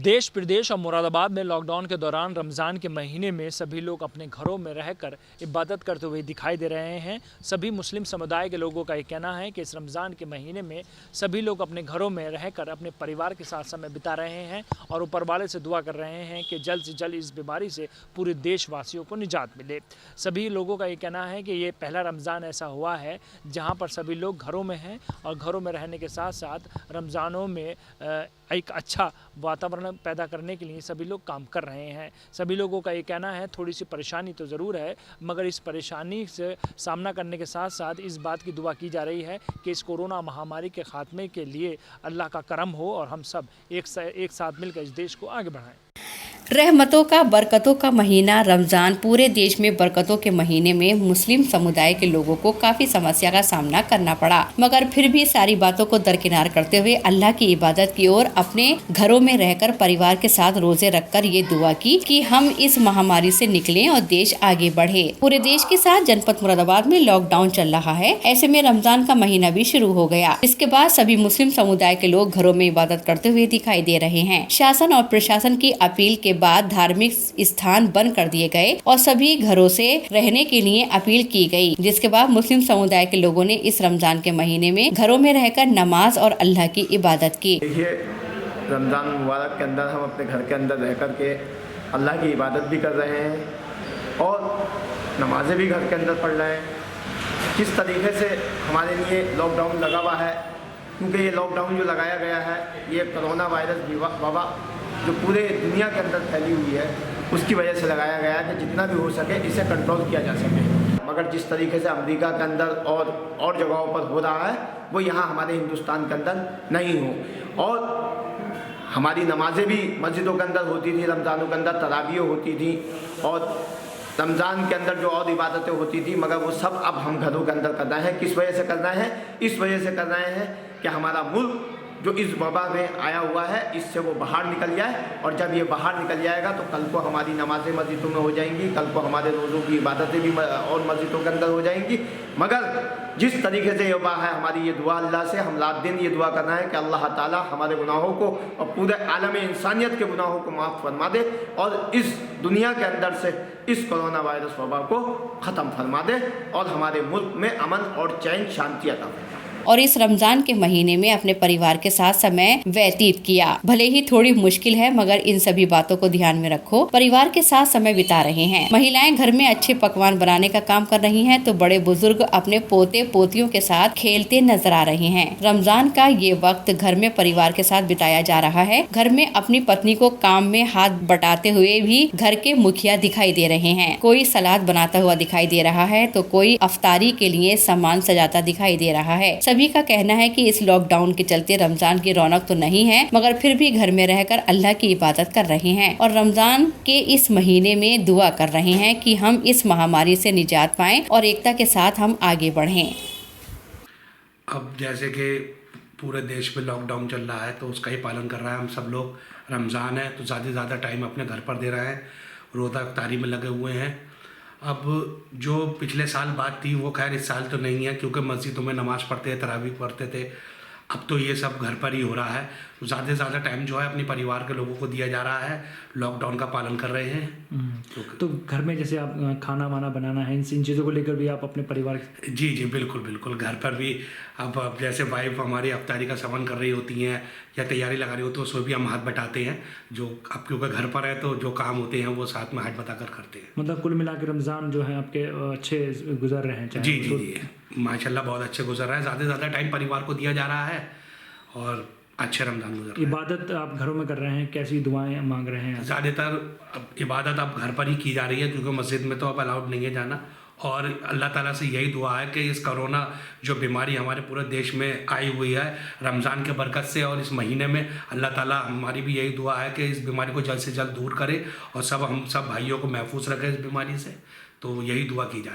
देश प्रदेश और मुरादाबाद में लॉकडाउन के दौरान रमज़ान के महीने में सभी लोग अपने घरों में रहकर इबादत करते हुए दिखाई दे रहे हैं। सभी मुस्लिम समुदाय के लोगों का ये कहना है कि इस रमज़ान के महीने में सभी लोग अपने घरों में रहकर अपने परिवार के साथ समय बिता रहे हैं और ऊपर वाले से दुआ कर रहे हैं कि जल्द से जल्द इस बीमारी से पूरे देशवासियों को निजात मिले। सभी लोगों का ये कहना है कि ये पहला रमज़ान ऐसा हुआ है जहाँ पर सभी लोग घरों में हैं और घरों में रहने के साथ साथ रमज़ानों में एक अच्छा वातावरण पैदा करने के लिए सभी लोग काम कर रहे हैं। सभी लोगों का ये कहना है थोड़ी सी परेशानी तो ज़रूर है, मगर इस परेशानी से सामना करने के साथ साथ इस बात की दुआ की जा रही है कि इस कोरोना महामारी के ख़ात्मे के लिए अल्लाह का करम हो और हम सब एक साथ मिलकर इस देश को आगे बढ़ाएं। रहमतों का बरकतों का महीना रमज़ान पूरे देश में बरकतों के महीने में मुस्लिम समुदाय के लोगों को काफ़ी समस्या का सामना करना पड़ा, मगर फिर भी सारी बातों को दरकिनार करते हुए अल्लाह की इबादत की ओर अपने घरों में रहकर परिवार के साथ रोजे रखकर ये दुआ की कि हम इस महामारी से निकलें और देश आगे बढ़े। पूरे देश के साथ जनपद मुरादाबाद में लॉकडाउन चल रहा है। ऐसे में रमज़ान का महीना भी शुरू हो गया। इसके बाद सभी मुस्लिम समुदाय के लोग घरों में इबादत करते हुए दिखाई दे रहे हैं। शासन और प्रशासन की अपील के बाद धार्मिक स्थान बंद कर दिए गए और सभी घरों से रहने के लिए अपील की गई, जिसके बाद मुस्लिम समुदाय के लोगों ने इस रमजान के महीने में घरों में रहकर नमाज और अल्लाह की इबादत की। देखिए, रमज़ान मुबारक के अंदर हम अपने घर के अंदर रह कर के अल्लाह की इबादत भी कर रहे हैं और नमाजें भी घर के अंदर पढ़ रहे हैं। किस तरीके से हमारे लिए लॉकडाउन लगा हुआ है, क्योंकि ये लॉकडाउन जो लगाया गया है ये कोरोना वायरस वबा जो पूरे दुनिया के अंदर फैली हुई है उसकी वजह से लगाया गया है कि जितना भी हो सके इसे कंट्रोल किया जा सके। मगर जिस तरीके से अमेरिका के अंदर और जगहों पर हो रहा है वो यहाँ हमारे हिंदुस्तान के अंदर नहीं हो। और हमारी नमाजें भी मस्जिदों के अंदर होती थी, रमज़ानों के अंदर तरावियाँ होती थी और रमज़ान के अंदर जो और इबादतें होती थी, मगर वो सब अब हम घरों के अंदर कर रहे हैं। किस वजह से कर रहे हैं? इस वजह से कर रहे हैं कि हमारा मुल्क जो इस वबा में आया हुआ है इससे वो बाहर निकल जाए, और जब ये बाहर निकल जाएगा तो कल को हमारी नमाजें मस्जिदों में हो जाएंगी, कल को हमारे रोज़ों की इबादतें भी और मस्जिदों के अंदर हो जाएंगी। मगर जिस तरीके से ये वबा है, हमारी ये दुआ अल्लाह से हम रात दिन ये दुआ करना है कि अल्लाह ताला हमारे गुनाहों को और पूरे आलम इंसानियत के गुनाहों को माफ़ फरमा दे और इस दुनिया के अंदर से इस कोरोना वायरस वबा को ख़त्म फरमा दे और हमारे मुल्क में अमन और चैन शांति अता फरमा। और इस रमजान के महीने में अपने परिवार के साथ समय व्यतीत किया। भले ही थोड़ी मुश्किल है, मगर इन सभी बातों को ध्यान में रखो। परिवार के साथ समय बिता रहे हैं। महिलाएं घर में अच्छे पकवान बनाने का काम कर रही हैं, तो बड़े बुजुर्ग अपने पोते पोतियों के साथ खेलते नजर आ रहे हैं। रमजान का ये वक्त घर में परिवार के साथ बिताया जा रहा है। घर में अपनी पत्नी को काम में हाथ बटाते हुए भी घर के मुखिया दिखाई दे रहे हैं। कोई सलाद बनाता हुआ दिखाई दे रहा है, तो कोई अफ्तारी के लिए सामान सजाता दिखाई दे रहा है। सभी का कहना है कि इस लॉकडाउन के चलते रमजान की रौनक तो नहीं है, मगर फिर भी घर में रहकर अल्लाह की इबादत कर रहे हैं और रमजान के इस महीने में दुआ कर रहे हैं कि हम इस महामारी से निजात पाएं और एकता के साथ हम आगे बढ़ें। अब जैसे कि पूरे देश में लॉकडाउन चल रहा है तो उसका ही पालन कर रहा है। हम सब लोग रमज़ान है तो ज़्यादा से ज़्यादा टाइम अपने घर पर दे रहे हैं, रोज़ा इफ्तारी में लगे हुए हैं। अब जो पिछले साल बात थी वो खैर इस साल तो नहीं है, क्योंकि मस्जिदों में नमाज़ पढ़ते थे, तरावीह पढ़ते थे। अब तो ये सब घर पर ही हो रहा है। तो ज़्यादा से ज़्यादा टाइम जो है अपने परिवार के लोगों को दिया जा रहा है। लॉकडाउन का पालन कर रहे हैं। तो घर में जैसे आप खाना वाना बनाना है, इन चीज़ों को लेकर भी आप अपने परिवार जी बिल्कुल घर पर भी अब जैसे वाइफ हमारी अफ्तारी का सामान कर रही होती हैं या तैयारी लगा रही होती है, उसमें भी हम हाथ बटाते हैं। जो अब क्योंकि घर पर है तो जो काम होते हैं वो साथ में हाथ बटाकर करते हैं। मतलब कुल मिला के रमज़ान जो है आपके अच्छे गुजर रहे हैं? जी माशाल्लाह बहुत अच्छे गुजर रहा है। ज़्यादा से ज़्यादा टाइम परिवार को दिया जा रहा है और अच्छे रमज़ान गुजर रहे हैं। इबादत आप घरों में कर रहे हैं, कैसी दुआएं मांग रहे हैं? ज़्यादातर इबादत अब घर पर ही की जा रही है, क्योंकि मस्जिद में तो अब अलाउड नहीं है जाना। और अल्लाह ताला से यही दुआ है कि इस कोरोना जो बीमारी हमारे पूरे देश में आई हुई है रमज़ान के बरकत से और इस महीने में, अल्लाह ताला हमारी भी यही दुआ है कि इस बीमारी को जल्द से जल्द दूर करे और हम सब भाइयों को महफूज रखे इस बीमारी से। तो यही दुआ की जा रही है।